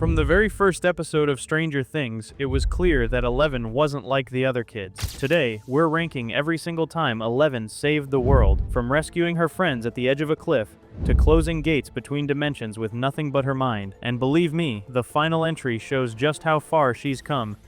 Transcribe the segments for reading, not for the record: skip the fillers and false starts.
From the very first episode of Stranger Things, it was clear that Eleven wasn't like the other kids. Today, we're ranking every single time Eleven saved the world, from rescuing her friends at the edge of a cliff to closing gates between dimensions with nothing but her mind. And believe me, the final entry shows just how far she's come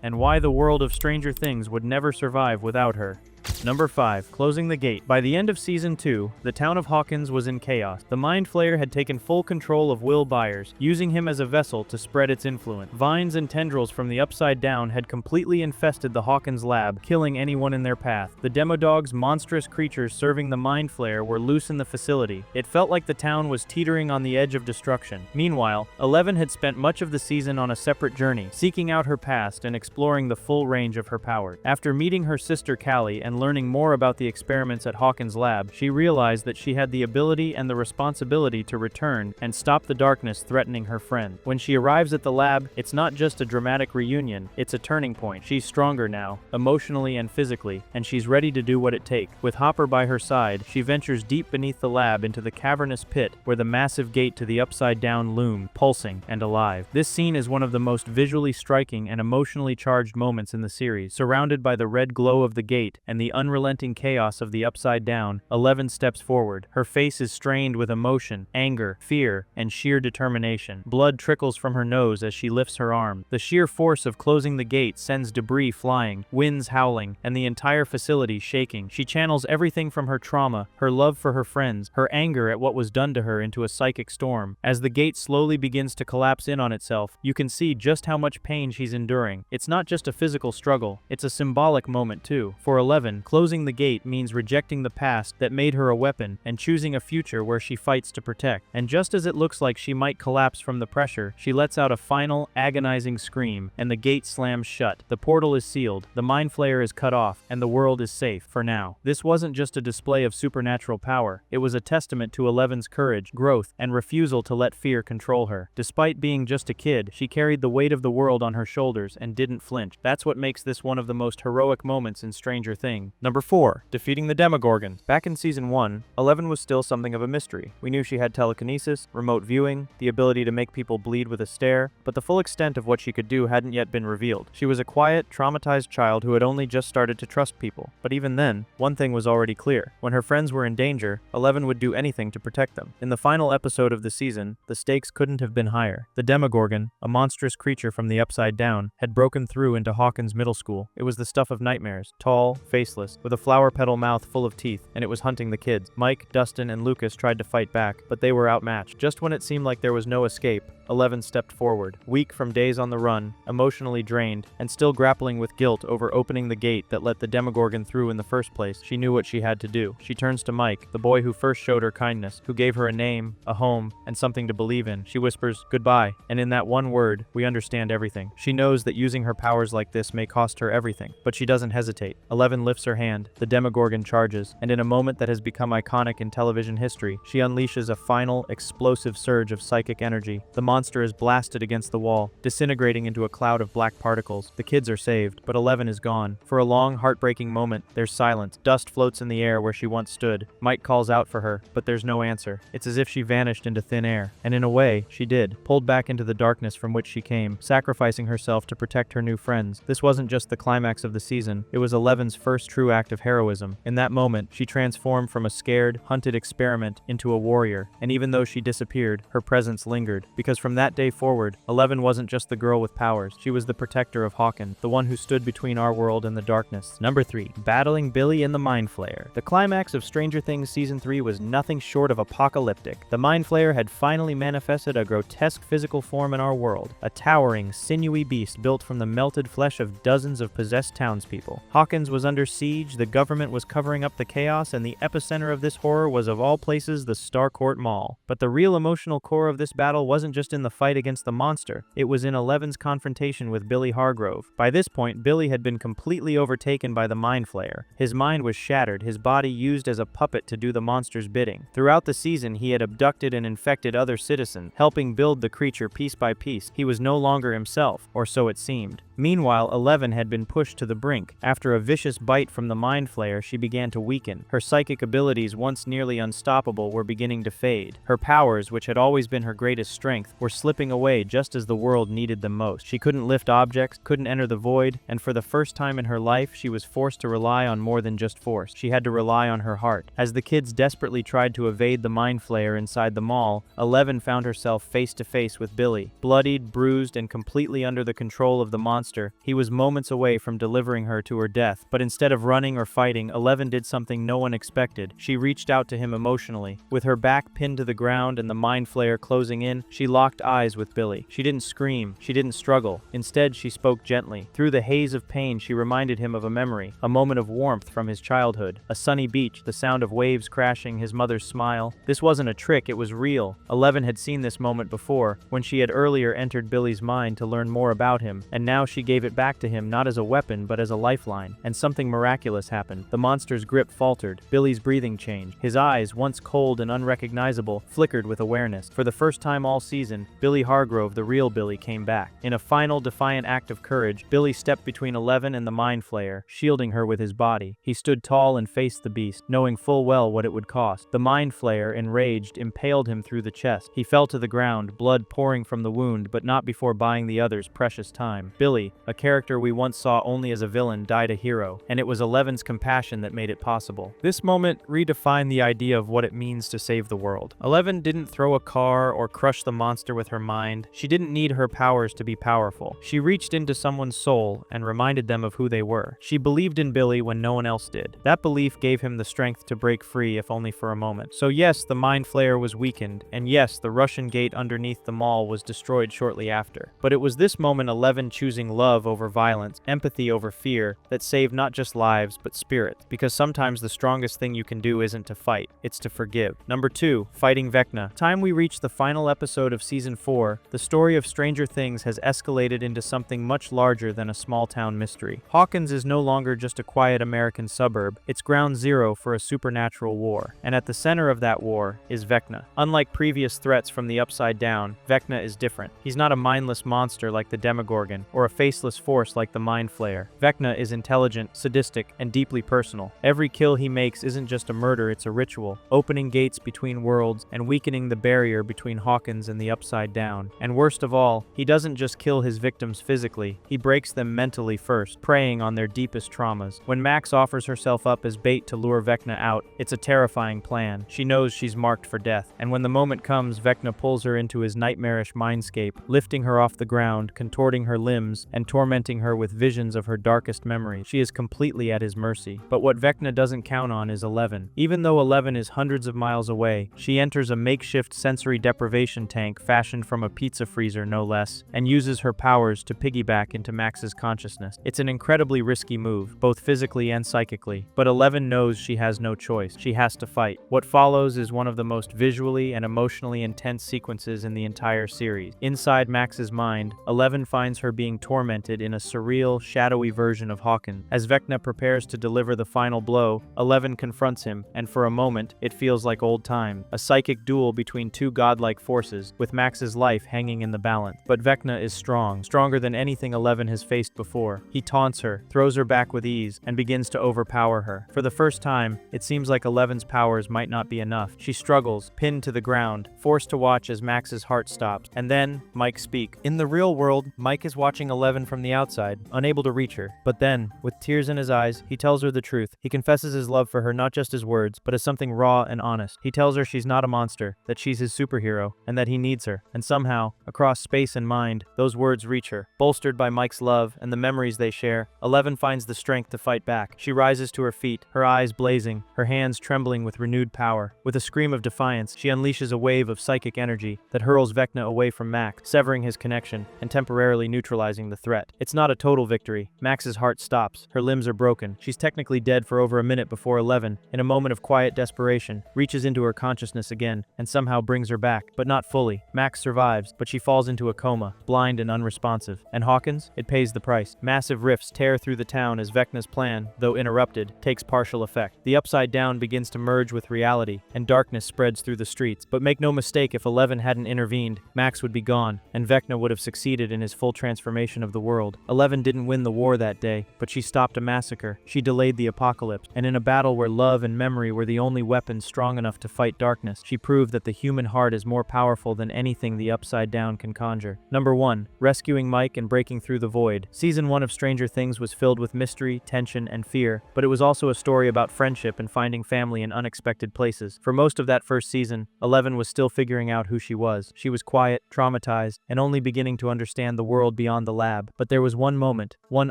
and why the world of Stranger Things would never survive without her. Number 5. Closing the Gate. By the end of Season 2, the town of Hawkins was in chaos. The Mind Flayer had taken full control of Will Byers, using him as a vessel to spread its influence. Vines and tendrils from the Upside Down had completely infested the Hawkins lab, killing anyone in their path. The Demodogs, monstrous creatures serving the Mind Flayer, were loose in the facility. It felt like the town was teetering on the edge of destruction. Meanwhile, Eleven had spent much of the season on a separate journey, seeking out her past and exploring the full range of her powers. After meeting her sister Callie and learning more about the experiments at Hawkins' lab, she realized that she had the ability and the responsibility to return and stop the darkness threatening her friend. When she arrives at the lab, it's not just a dramatic reunion, it's a turning point. She's stronger now, emotionally and physically, and she's ready to do what it takes. With Hopper by her side, she ventures deep beneath the lab into the cavernous pit where the massive gate to the Upside Down loomed, pulsing and alive. This scene is one of the most visually striking and emotionally charged moments in the series. Surrounded by the red glow of the gate and the unrelenting chaos of the Upside Down, Eleven steps forward. Her face is strained with emotion, anger, fear, and sheer determination. Blood trickles from her nose as she lifts her arm. The sheer force of closing the gate sends debris flying, winds howling, and the entire facility shaking. She channels everything from her trauma, her love for her friends, her anger at what was done to her into a psychic storm. As the gate slowly begins to collapse in on itself, you can see just how much pain she's enduring. It's not just a physical struggle, it's a symbolic moment too. For Eleven, closing the gate means rejecting the past that made her a weapon and choosing a future where she fights to protect. And just as it looks like she might collapse from the pressure, she lets out a final, agonizing scream, and the gate slams shut. The portal is sealed, the Mind Flayer is cut off, and the world is safe, for now. This wasn't just a display of supernatural power, it was a testament to Eleven's courage, growth, and refusal to let fear control her. Despite being just a kid, she carried the weight of the world on her shoulders and didn't flinch. That's what makes this one of the most heroic moments in Stranger Things. Number 4. Defeating the Demogorgons. Back in Season 1, Eleven was still something of a mystery. We knew she had telekinesis, remote viewing, the ability to make people bleed with a stare, but the full extent of what she could do hadn't yet been revealed. She was a quiet, traumatized child who had only just started to trust people. But even then, one thing was already clear. When her friends were in danger, Eleven would do anything to protect them. In the final episode of the season, the stakes couldn't have been higher. The Demogorgon, a monstrous creature from the Upside Down, had broken through into Hawkins Middle School. It was the stuff of nightmares, tall, faceless, with a flower petal mouth full of teeth, and it was hunting the kids. Mike, Dustin, and Lucas tried to fight back, but they were outmatched. Just when it seemed like there was no escape, Eleven stepped forward, weak from days on the run, emotionally drained, and still grappling with guilt over opening the gate that let the Demogorgon through in the first place. She knew what she had to do. She turns to Mike, the boy who first showed her kindness, who gave her a name, a home, and something to believe in. She whispers, "Goodbye," and in that one word, we understand everything. She knows that using her powers like this may cost her everything, but she doesn't hesitate. Eleven lifts her hand, the Demogorgon charges, and in a moment that has become iconic in television history, she unleashes a final, explosive surge of psychic energy. The monster is blasted against the wall, disintegrating into a cloud of black particles. The kids are saved, but Eleven is gone. For a long, heartbreaking moment, there's silence. Dust floats in the air where she once stood. Mike calls out for her, but there's no answer. It's as if she vanished into thin air. And in a way, she did, pulled back into the darkness from which she came, sacrificing herself to protect her new friends. This wasn't just the climax of the season, it was Eleven's first true act of heroism. In that moment, she transformed from a scared, hunted experiment into a warrior. And even though she disappeared, her presence lingered. Because from that day forward, Eleven wasn't just the girl with powers, she was the protector of Hawkins, the one who stood between our world and the darkness. Number 3. Battling Billy and the Mind Flayer. The climax of Stranger Things Season 3 was nothing short of apocalyptic. The Mind Flayer had finally manifested a grotesque physical form in our world, a towering, sinewy beast built from the melted flesh of dozens of possessed townspeople. Hawkins was under siege, the government was covering up the chaos, and the epicenter of this horror was of all places the Starcourt Mall. But the real emotional core of this battle wasn't just in the fight against the monster, it was in Eleven's confrontation with Billy Hargrove. By this point, Billy had been completely overtaken by the Mind Flayer. His mind was shattered, his body used as a puppet to do the monster's bidding. Throughout the season, he had abducted and infected other citizens, helping build the creature piece by piece. He was no longer himself, or so it seemed. Meanwhile, Eleven had been pushed to the brink. After a vicious bite fight from the Mind Flayer, she began to weaken. Her psychic abilities, once nearly unstoppable, were beginning to fade. Her powers, which had always been her greatest strength, were slipping away just as the world needed them most. She couldn't lift objects, couldn't enter the void, and for the first time in her life, she was forced to rely on more than just force. She had to rely on her heart. As the kids desperately tried to evade the Mind Flayer inside the mall, Eleven found herself face to face with Billy. Bloodied, bruised, and completely under the control of the monster, he was moments away from delivering her to her death. But instead of running or fighting, Eleven did something no one expected. She reached out to him emotionally. With her back pinned to the ground and the Mind Flayer closing in, she locked eyes with Billy. She didn't scream. She didn't struggle. Instead, she spoke gently. Through the haze of pain, she reminded him of a memory, a moment of warmth from his childhood, a sunny beach, the sound of waves crashing, his mother's smile. This wasn't a trick, it was real. Eleven had seen this moment before, when she had earlier entered Billy's mind to learn more about him, and now she gave it back to him not as a weapon but as a lifeline. And something miraculous happened. The monster's grip faltered. Billy's breathing changed. His eyes, once cold and unrecognizable, flickered with awareness. For the first time all season, Billy Hargrove, the real Billy, came back. In a final, defiant act of courage, Billy stepped between Eleven and the Mind Flayer, shielding her with his body. He stood tall and faced the beast, knowing full well what it would cost. The Mind Flayer, enraged, impaled him through the chest. He fell to the ground, blood pouring from the wound, but not before buying the others precious time. Billy, a character we once saw only as a villain, died a hero, and it was Eleven's compassion that made it possible. This moment redefined the idea of what it means to save the world. Eleven didn't throw a car or crush the monster with her mind. She didn't need her powers to be powerful. She reached into someone's soul and reminded them of who they were. She believed in Billy when no one else did. That belief gave him the strength to break free, if only for a moment. So yes, the Mind Flayer was weakened, and yes, the Russian gate underneath the mall was destroyed shortly after. But it was this moment, Eleven choosing love over violence, empathy over fear, that saved not just lives, but spirits. Because sometimes the strongest thing you can do isn't to fight, it's to forgive. Number 2, fighting Vecna. Time we reach the final episode of Season 4, the story of Stranger Things has escalated into something much larger than a small-town mystery. Hawkins is no longer just a quiet American suburb, it's ground zero for a supernatural war. And at the center of that war is Vecna. Unlike previous threats from the Upside Down, Vecna is different. He's not a mindless monster like the Demogorgon, or a faceless force like the Mind Flayer. Vecna is intelligent, sadistic, and deeply personal. Every kill he makes isn't just a murder, it's a ritual, opening gates between worlds and weakening the barrier between Hawkins and the Upside Down. And worst of all, he doesn't just kill his victims physically, he breaks them mentally first, preying on their deepest traumas. When Max offers herself up as bait to lure Vecna out, it's a terrifying plan. She knows she's marked for death, and when the moment comes, Vecna pulls her into his nightmarish mindscape, lifting her off the ground, contorting her limbs, and tormenting her with visions of her darkest memories. She is completely at his mercy. But what Vecna doesn't count on is Eleven. Even though Eleven is hundreds of miles away, she enters a makeshift sensory deprivation tank fashioned from a pizza freezer, no less, and uses her powers to piggyback into Max's consciousness. It's an incredibly risky move, both physically and psychically, but Eleven knows she has no choice. She has to fight. What follows is one of the most visually and emotionally intense sequences in the entire series. Inside Max's mind, Eleven finds her being tormented in a surreal, shadowy version of Hawkins. As Vecna prepares to deliver the final blow, Eleven confronts him, and for a moment, it feels like old times. A psychic duel between two godlike forces, with Max's life hanging in the balance. But Vecna is strong, stronger than anything Eleven has faced before. He taunts her, throws her back with ease, and begins to overpower her. For the first time, it seems like Eleven's powers might not be enough. She struggles, pinned to the ground, forced to watch as Max's heart stops. And then, Mike speaks. In the real world, Mike is watching Eleven from the outside, unable to reach her. But then, with tears in his eyes, he tells her the truth. He confesses his love for her not just as words, but as something raw and honest. He tells her she's not a monster, that she's his superhero, and that he needs her. And somehow, across space and mind, those words reach her. Bolstered by Mike's love and the memories they share, Eleven finds the strength to fight back. She rises to her feet, her eyes blazing, her hands trembling with renewed power. With a scream of defiance, she unleashes a wave of psychic energy that hurls Vecna away from Max, severing his connection and temporarily neutralizing the threat. It's not a total victory. Max's heart stops. Her limbs are broken. She's technically dead for over a minute before Eleven, in a moment of quiet desperation, reaches into her consciousness again and somehow brings her back, but not fully. Max survives, but she falls into a coma, blind and unresponsive. And Hawkins? It pays the price. Massive rifts tear through the town as Vecna's plan, though interrupted, takes partial effect. The Upside Down begins to merge with reality, and darkness spreads through the streets. But make no mistake, if Eleven hadn't intervened, Max would be gone, and Vecna would have succeeded in his full transformation of the world. Eleven didn't win the war that day, but she stopped a massacre massacre. She delayed the apocalypse, and in a battle where love and memory were the only weapons strong enough to fight darkness, she proved that the human heart is more powerful than anything the Upside Down can conjure. Number 1. Rescuing Mike and breaking through the void. Season 1 of Stranger Things was filled with mystery, tension, and fear, but it was also a story about friendship and finding family in unexpected places. For most of that first season, Eleven was still figuring out who she was. She was quiet, traumatized, and only beginning to understand the world beyond the lab. But there was one moment, one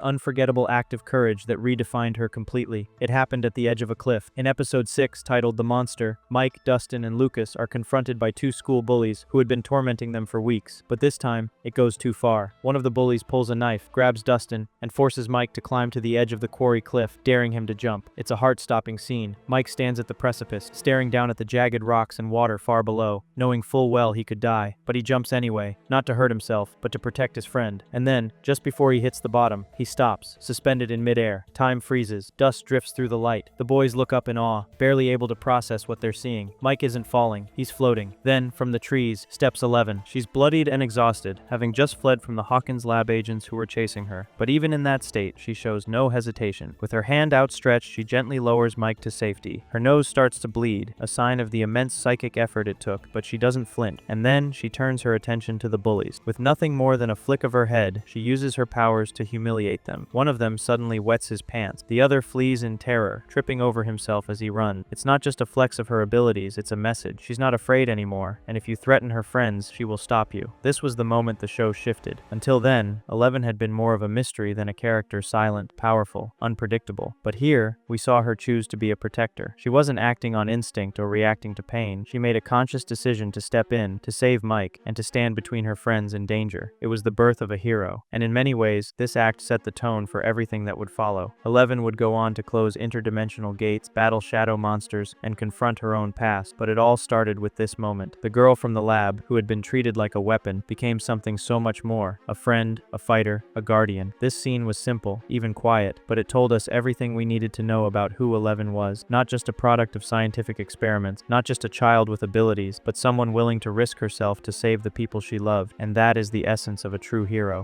unforgettable act of courage that redefined her completely. It happened at the edge of a cliff. In episode 6, titled The Monster, Mike, Dustin, and Lucas are confronted by two school bullies who had been tormenting them for weeks. But this time, it goes too far. One of the bullies pulls a knife, grabs Dustin, and forces Mike to climb to the edge of the quarry cliff, daring him to jump. It's a heart-stopping scene. Mike stands at the precipice, staring down at the jagged rocks and water far below, knowing full well he could die. But he jumps anyway, not to hurt himself, but to protect his friend. And then, just before he hits the bottom, he stops, suspended in midair. Time freezes. Dust drifts through the light. The boys look up in awe, barely able to process what they're seeing. Mike isn't falling. He's floating. Then, from the trees, steps Eleven. She's bloodied and exhausted, having just fled from the Hawkins lab agents who were chasing her. But even in that state, she shows no hesitation. With her hand outstretched, she gently lowers Mike to safety. Her nose starts to bleed, a sign of the immense psychic effort it took, but she doesn't flinch. And then, she turns her attention to the bullies. With nothing more than a flick of her head, she uses her powers to humiliate them. One of them suddenly wets his pants. The other flees in terror, tripping over himself as he runs. It's not just a flex of her abilities, it's a message. She's not afraid anymore, and if you threaten her friends, she will stop you. This was the moment the show shifted. Until then, Eleven had been more of a mystery than a character, silent, powerful, unpredictable. But here, we saw her choose to be a protector. She wasn't acting on instinct or reacting to pain. She made a conscious decision to step in, to save Mike, and to stand between her friends in danger. It was the birth of a hero. And in many ways, this act set the tone for everything that would follow. Eleven would go on to close interdimensional gates, battle shadow monsters, and confront her own past. But it all started with this moment. The girl from the lab, who had been treated like a weapon, became something so much more. A friend, a fighter, a guardian. This scene was simple, even quiet, but it told us everything we needed to know about who Eleven was. Not just a product of scientific experiments, not just a child with abilities, but someone willing to risk herself to save the people she loved. And that is the essence of a true hero.